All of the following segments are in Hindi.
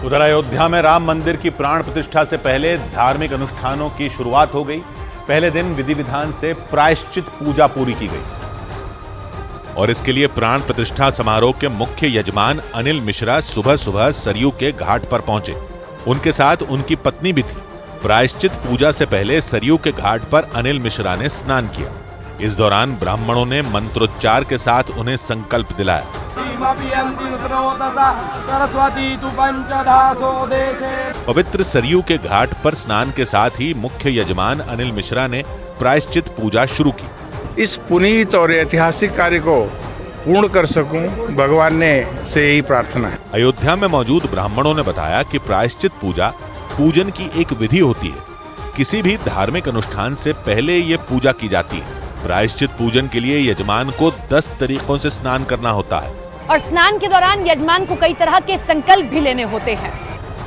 उधर अयोध्या में राम मंदिर की प्राण प्रतिष्ठा से पहले धार्मिक अनुष्ठानों की शुरुआत हो गई। पहले दिन विधि विधान से प्रायश्चित पूजा पूरी की गई और इसके लिए प्राण प्रतिष्ठा समारोह के मुख्य यजमान अनिल मिश्रा सुबह सुबह सरयू के घाट पर पहुंचे। उनके साथ उनकी पत्नी भी थी। प्रायश्चित पूजा से पहले सरयू के घाट पर अनिल मिश्रा ने स्नान किया। इस दौरान ब्राह्मणों ने मंत्रोच्चार के साथ उन्हें संकल्प दिलाया। पवित्र सरयू के घाट पर स्नान के साथ ही मुख्य यजमान अनिल मिश्रा ने प्रायश्चित पूजा शुरू की। इस पुनीत और ऐतिहासिक कार्य को पूर्ण कर सकूं, भगवान ने से यही प्रार्थना है। अयोध्या में मौजूद ब्राह्मणों ने बताया कि प्रायश्चित पूजा पूजन की एक विधि होती है। किसी भी धार्मिक अनुष्ठान से पहले ये पूजा की जाती है। प्रायश्चित पूजन के लिए यजमान को 10 तरीकों से स्नान करना होता है और स्नान के दौरान यजमान को कई तरह के संकल्प भी लेने होते हैं,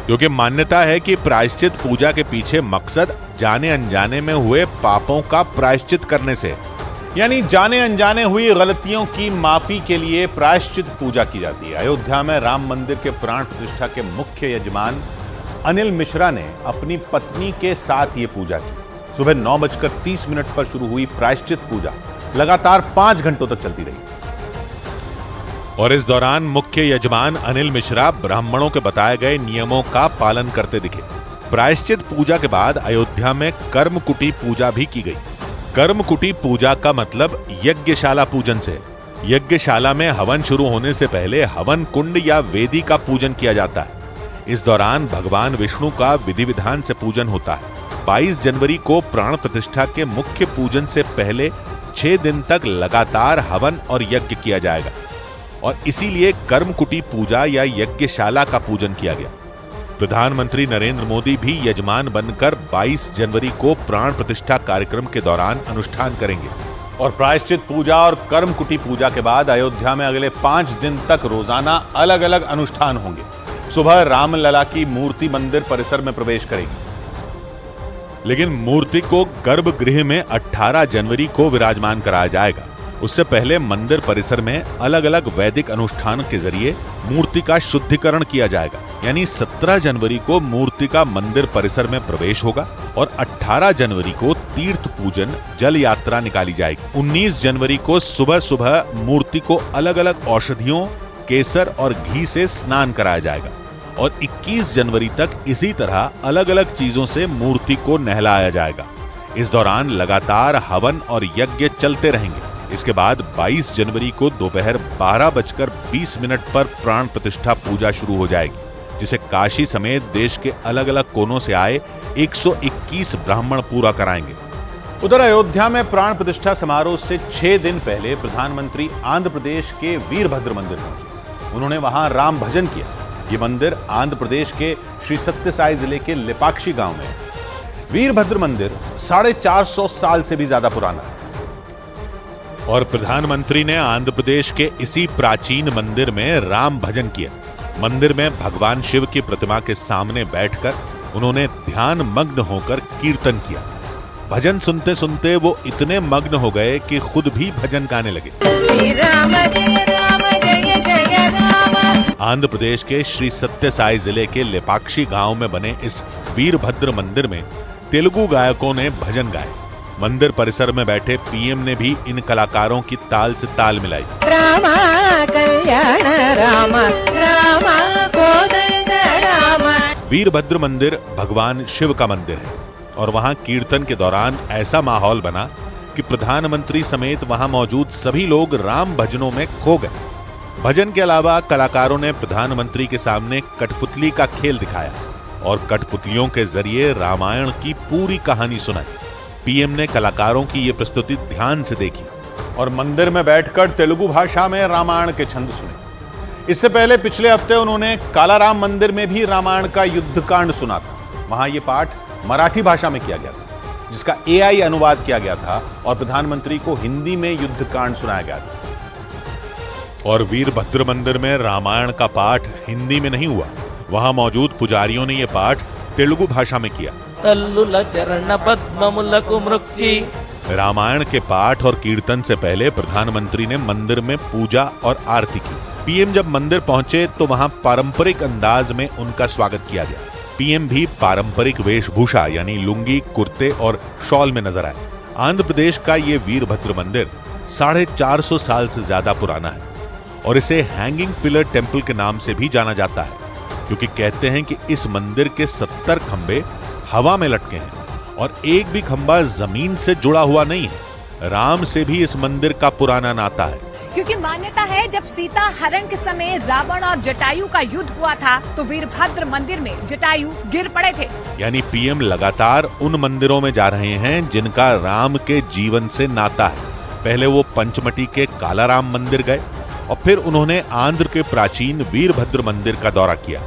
क्योंकि मान्यता है कि प्रायश्चित पूजा के पीछे मकसद जाने अनजाने में हुए पापों का प्रायश्चित करने से, यानी जाने अनजाने हुई गलतियों की माफी के लिए प्रायश्चित पूजा की जाती है। अयोध्या में राम मंदिर के प्राण प्रतिष्ठा के मुख्य यजमान अनिल मिश्रा ने अपनी पत्नी के साथ ये पूजा की। सुबह 9:30 पर शुरू हुई प्रायश्चित पूजा लगातार 5 घंटों तक चलती रही और इस दौरान मुख्य यजमान अनिल मिश्रा ब्राह्मणों के बताए गए नियमों का पालन करते दिखे। प्रायश्चित पूजा के बाद अयोध्या में कर्मकुटी पूजा भी की गई। कर्मकुटी पूजा का मतलब यज्ञशाला पूजन से। यज्ञशाला में हवन शुरू होने से पहले हवन कुंड या वेदी का पूजन किया जाता है। इस दौरान भगवान विष्णु का विधि विधान से पूजन होता है। 22 जनवरी को प्राण प्रतिष्ठा के मुख्य पूजन से पहले 6 दिन तक लगातार हवन और यज्ञ किया जाएगा और इसीलिए कर्मकुटी पूजा या यज्ञशाला का पूजन किया गया। प्रधानमंत्री नरेंद्र मोदी भी यजमान बनकर 22 जनवरी को प्राण प्रतिष्ठा कार्यक्रम के दौरान अनुष्ठान करेंगे और प्रायश्चित पूजा और कर्मकुटी पूजा के बाद अयोध्या में अगले 5 दिन तक रोजाना अलग अलग अनुष्ठान होंगे। सुबह रामलला की मूर्ति मंदिर परिसर में प्रवेश करेगी, लेकिन मूर्ति को गर्भगृह में 18 जनवरी को विराजमान कराया जाएगा। उससे पहले मंदिर परिसर में अलग अलग वैदिक अनुष्ठान के जरिए मूर्ति का शुद्धिकरण किया जाएगा। यानी 17 जनवरी को मूर्ति का मंदिर परिसर में प्रवेश होगा और 18 जनवरी को तीर्थ पूजन जल यात्रा निकाली जाएगी। 19 जनवरी को सुबह सुबह मूर्ति को अलग अलग औषधियों, केसर और घी से स्नान कराया जाएगा और 21 जनवरी तक इसी तरह अलग अलग चीजों से मूर्ति को नहलाया जाएगा। इस दौरान लगातार हवन और यज्ञ चलते रहेंगे। इसके बाद 22 जनवरी को दोपहर 12:20 पर प्राण प्रतिष्ठा पूजा शुरू हो जाएगी, जिसे काशी समेत देश के अलग अलग कोनों से आए 121 ब्राह्मण पूरा कराएंगे। उधर अयोध्या में प्राण प्रतिष्ठा समारोह से 6 दिन पहले प्रधानमंत्री आंध्र प्रदेश के वीरभद्र मंदिर पहुंचे। उन्होंने वहां राम भजन किया। ये मंदिर आंध्र प्रदेश के श्री सत्य साई जिले के लेपाक्षी गांव में है। वीरभद्र मंदिर 450 साल से भी ज्यादा पुराना है और प्रधानमंत्री ने आंध्र प्रदेश के इसी प्राचीन मंदिर में राम भजन किया। मंदिर में भगवान शिव की प्रतिमा के सामने बैठकर उन्होंने ध्यान मग्न होकर कीर्तन किया। भजन सुनते सुनते वो इतने मग्न हो गए कि खुद भी भजन गाने लगे। आंध्र प्रदेश के श्री सत्य साई जिले के लेपाक्षी गांव में बने इस वीरभद्र मंदिर में तेलुगु गायकों ने भजन गाए। मंदिर परिसर में बैठे पीएम ने भी इन कलाकारों की ताल से ताल मिलाई। रामा कल्याण रामा रामा कोदंड रामा। वीरभद्र मंदिर भगवान शिव का मंदिर है और वहां कीर्तन के दौरान ऐसा माहौल बना कि प्रधानमंत्री समेत वहां मौजूद सभी लोग राम भजनों में खो गए। भजन के अलावा कलाकारों ने प्रधानमंत्री के सामने कठपुतली का खेल दिखाया और कठपुतलियों के जरिए रामायण की पूरी कहानी सुनाई। पीएम ने कलाकारों की ये प्रस्तुति ध्यान से देखी और मंदिर में बैठकर तेलुगु भाषा में रामायण के छंद सुने। इससे पहले पिछले हफ्ते उन्होंने कालाराम मंदिर में भी रामायण का युद्धकांड सुना था। वहां ये पाठ मराठी भाषा में किया गया था, जिसका AI अनुवाद किया गया था और प्रधानमंत्री को हिंदी में युद्धकांड सुनाया गया था। और वीरभद्र मंदिर में रामायण का पाठ हिंदी में नहीं हुआ। वहां मौजूद पुजारियों ने यह पाठ तेलुगु भाषा में किया। रामायण के पाठ और कीर्तन से पहले प्रधानमंत्री ने मंदिर में पूजा और आरती की। पीएम जब मंदिर पहुंचे तो वहां पारंपरिक अंदाज में उनका स्वागत किया गया। पीएम भी पारंपरिक वेशभूषा यानी लुंगी, कुर्ते और शॉल में नजर आए। आंध्र प्रदेश का ये वीरभद्र मंदिर 450 साल से ज्यादा पुराना है और इसे हैंगिंग पिलर टेम्पल के नाम से भी जाना जाता है, क्योंकि कहते हैं कि इस मंदिर के 70 खंबे हवा में लटके हैं और एक भी खंबा जमीन से जुड़ा हुआ नहीं है। राम से भी इस मंदिर का पुराना नाता है, क्योंकि मान्यता है जब सीता हरण के समय रावण और जटायु का युद्ध हुआ था तो वीरभद्र मंदिर में जटायु गिर पड़े थे। यानी पीएम लगातार उन मंदिरों में जा रहे हैं जिनका राम के जीवन से नाता है। पहले वो पंचमटी के कालाराम मंदिर गए और फिर उन्होंने आंध्र के प्राचीन वीरभद्र मंदिर का दौरा किया।